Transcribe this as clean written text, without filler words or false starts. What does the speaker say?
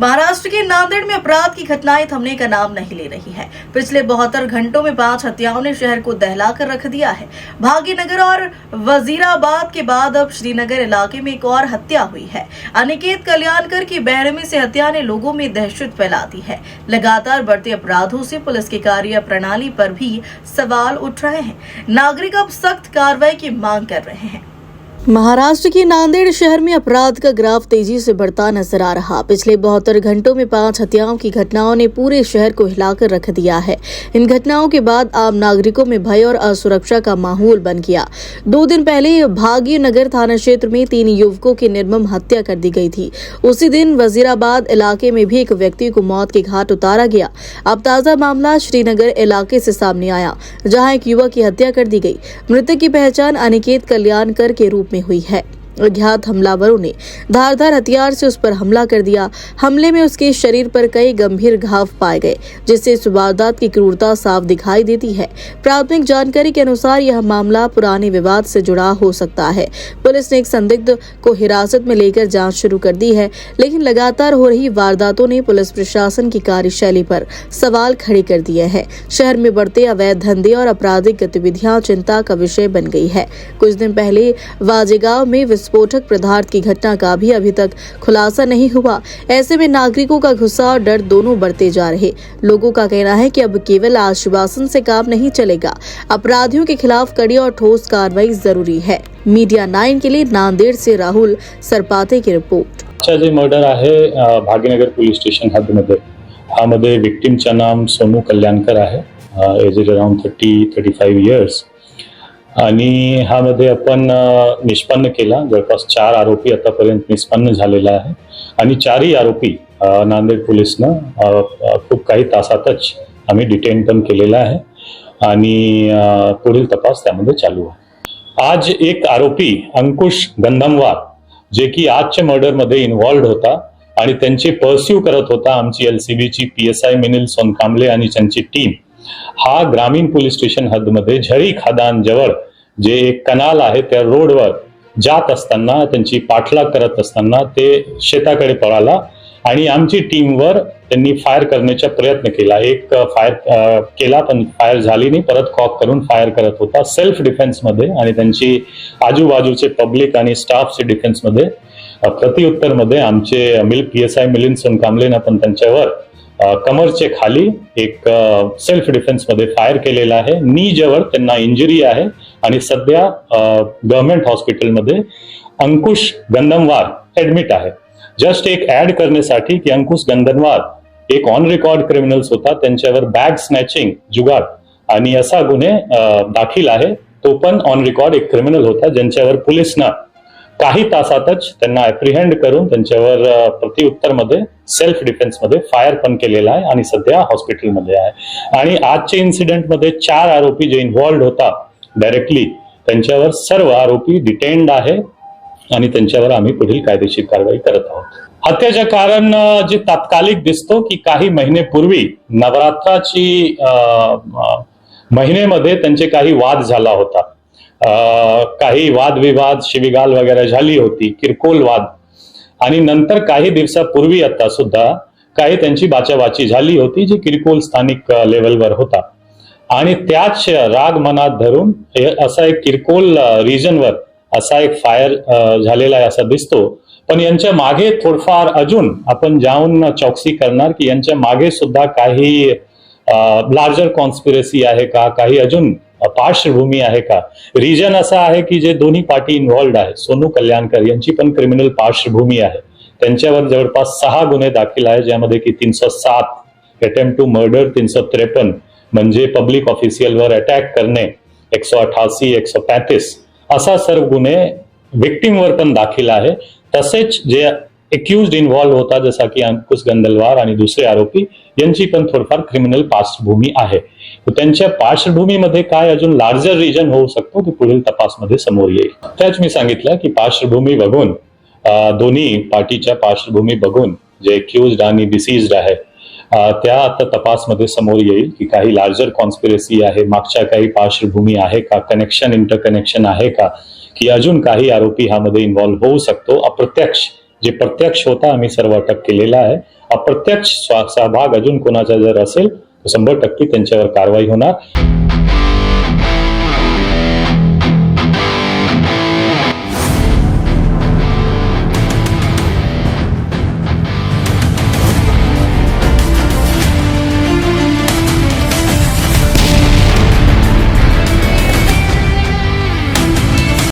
महाराष्ट्र के नांदेड़ में अपराध की घटनाएं थमने का नाम नहीं ले रही है। पिछले 72 घंटों में 5 हत्याओं ने शहर को दहलाकर रख दिया है। भाग्यनगर और वजीराबाद के बाद अब श्रीनगर इलाके में एक और हत्या हुई है। अनिकेत कल्याणकर की बेरहमी से हत्या ने लोगों में दहशत फैला दी है। लगातार बढ़ते अपराधों से पुलिस की कार्य प्रणाली पर भी सवाल उठ रहे हैं। नागरिक अब सख्त कार्रवाई की मांग कर रहे हैं। महाराष्ट्र के नांदेड़ शहर में अपराध का ग्राफ तेजी से बढ़ता नजर आ रहा। पिछले 72 घंटों में 5 हत्याओं की घटनाओं ने पूरे शहर को हिलाकर रख दिया है। इन घटनाओं के बाद आम नागरिकों में भय और असुरक्षा का माहौल बन गया। 2 दिन पहले भाग्यनगर थाना क्षेत्र में 3 युवकों की निर्मम हत्या कर दी गई थी। उसी दिन वजीराबाद इलाके में भी एक व्यक्ति को मौत के घाट उतारा गया। अब ताजा मामला श्रीनगर इलाके से सामने आया, जहाँ एक युवक की हत्या कर दी गई। मृतक की पहचान अनिकेत कल्याणकर के रूप में हुई है। अज्ञात हमलावरों ने धारदार हथियार से उस पर हमला कर दिया। हमले में उसके शरीर पर कई गंभीर घाव पाए गए, जिससे इस वारदात की क्रूरता साफ दिखाई देती है। प्राथमिक जानकारी के अनुसार यह मामला पुराने विवाद से जुड़ा हो सकता है। पुलिस ने एक संदिग्ध को हिरासत में लेकर जांच शुरू कर दी है, लेकिन लगातार हो रही वारदातों ने पुलिस प्रशासन की कार्यशैली पर सवाल खड़े कर दिए हैं। शहर में बढ़ते अवैध धंधे और आपराधिक गतिविधियां चिंता का विषय बन गई है। कुछ दिन पहले वाजेगांव में विस्फोटक पदार्थ की घटना का भी अभी तक खुलासा नहीं हुआ। ऐसे में नागरिकों का गुस्सा और डर दोनों बढ़ते जा रहे। लोगों का कहना है कि अब केवल आश्वासन से काम नहीं चलेगा। अपराधियों के खिलाफ कड़ी और ठोस कार्रवाई जरूरी है। मीडिया 9 के लिए नांदेड़ से राहुल सरपाते की रिपोर्ट। जे मर्डर आहे भाग्यनगर पोलीस स्टेशन हद्दमध्ये, ह्यामध्ये विक्टिमचं नाम सोनू कल्याणकर आहे। एज अराउंड 30-35 इयर्स आणि ह्यामध्ये आपण निष्पन्न केला जवळपास 4 आरोपी आतापर्यंत निष्पन्न झालेला आहे आणि 4ही आरोपी नांदेड पोलिसनं खूप काही तासातच आम्ही डिटेन पण केलेला आहे आणि पुढील तपास त्यामध्ये चालू आहे। आज एक आरोपी अंकुश गंधमवार जे की आजच्या मर्डर मध्ये इन्व्हॉल्व्ड होता आणि त्यांची पर्स्यू करत होता आमची LCB ची PSI मिनिल सोनकांबले आणि त्यांची टीम, हा ग्रामीण पोलीस स्टेशन हद्दमध्ये झरी खादान जवळ जे एक कनाल आहे त्या रोडवर जात असताना त्यांची पाठलाग करत असताना ते शेताकडे पळाला आणि आमची टीमवर त्यांनी फायर करण्याचा प्रयत्न केला। एक फायर केला पण फायर झाली नाही, परत कॉक करून फायर करत होता सेल्फ डिफेन्स मध्ये आणि त्यांची आजूबाजूचे पब्लिक आणि स्टाफचे डिफेन्स मध्ये प्रत्युत्तर मध्ये आमचे PSI मिलिंद सोनकांबलेनं पण त्यांच्यावर कमरचे खाली एक सेल्फ डिफेन्स मध्ये फायर केलेला आहे। नी जवळ त्यांना इंजुरी आहे आणि सध्या गव्हर्नमेंट हॉस्पिटलमध्ये अंकुश गंधमवार ऍडमिट आहे। जस्ट एक ऍड करण्यासाठी की अंकुश गंधमवार एक ऑन रेकॉर्ड क्रिमिनल्स होता, त्यांच्यावर बॅग स्नॅचिंग, जुगार आणि असा गुन्हे दाखल आहे। तो पण ऑन रेकॉर्ड एक क्रिमिनल होता, ज्यांच्यावर पोलिसनं काही तासातच त्यांना अप्रिहेंड करून त्यांच्यावर प्रत्युत्तर मध्ये सेल्फ डिफेन्स मध्ये फायर पण केलेला आहे आणि सध्या हॉस्पिटलमध्ये आहे। आणि आजच्या इन्सिडेंट मध्ये 4 आरोपी जे इन्व्हॉल्व्ड होता डायरेक्टली, त्यांच्यावर सर्व आरोपी डिटेन्ड आहे आणि त्यांच्यावर आम्ही पुढील कायदेशीर कारवाई करत आहोत। हत्येचे कारण जे तात्कालिक दिसतो की काही महिनेपूर्वी नवरात्राची महिनेमध्ये त्यांचे काही वाद झाला होता। काही वादविवाद, शिवीगाळ वगैरे झाली होती, किरकोळ वाद, आणि नंतर काही दिवसापूर्वी आता सुद्धा काही त्यांची बाचाबाची झाली होती जी किरकोळ स्थानिक लेवलवर होता आणि त्याच राग मनात धरून असा एक किरकोळ रिजनवर असा एक फायर झालेला आहे असं दिसतो। पण यांच्या मागे थोडफार अजून आपण जाऊन चौकशी करणार की यांच्या मागे सुद्धा काही लार्जर कॉन्स्पिरसी आहे का, काही अजून पार्श्वभूमी आहे का। रिजन असा आहे की जे दोन्ही पार्टी इन्व्हॉल्व्ड आहे, सोनू कल्याणकर यांची पण क्रिमिनल पार्श्वभूमी आहे। त्यांच्यावर जवळपास 6 गुन्हे दाखल आहे, ज्यामध्ये की 307 अटेम्प्ट टू मर्डर, 353 म्हणजे पब्लिक ऑफिशियलवर अटॅक करणे, 188, 135 असा सर्व गुन्हे विक्टिमवर पण दाखल आहे। तसेच जे एक्युज्ड इन्व्हॉल्व होता जसा की अंकुश गंधमवार आणि दुसरे आरोपी यांची पण थोडफार क्रिमिनल पार्श्वभूमी आहे। त्यांच्या पार्श्वभूमीमध्ये काय अजून लार्जर रिजन होऊ शकतो की पुढील तपासमध्ये समोर येईल। त्याच मी सांगितलं की पार्श्वभूमी बघून, दोन्ही पार्टीच्या पार्श्वभूमी बघून जे एक्युज्ड आणि डिसीज्ड आहे त्या आता तपासमध्ये समोर येईल की काही लार्जर कॉन्स्पिरसी आहे, मागच्या काही पार्श्वभूमी आहे का, कनेक्शन, इंटरकनेक्शन आहे का, की अजून काही आरोपी ह्यामध्ये इन्व्हॉल्व होऊ शकतो। अप्रत्यक्ष जे प्रत्यक्ष होता आम्ही सर्व अटक केलेला आहे. अप्रत्यक्ष सहभाग अजून कोणाचा जर असेल तर 100% त्यांच्यावर कारवाई होणार.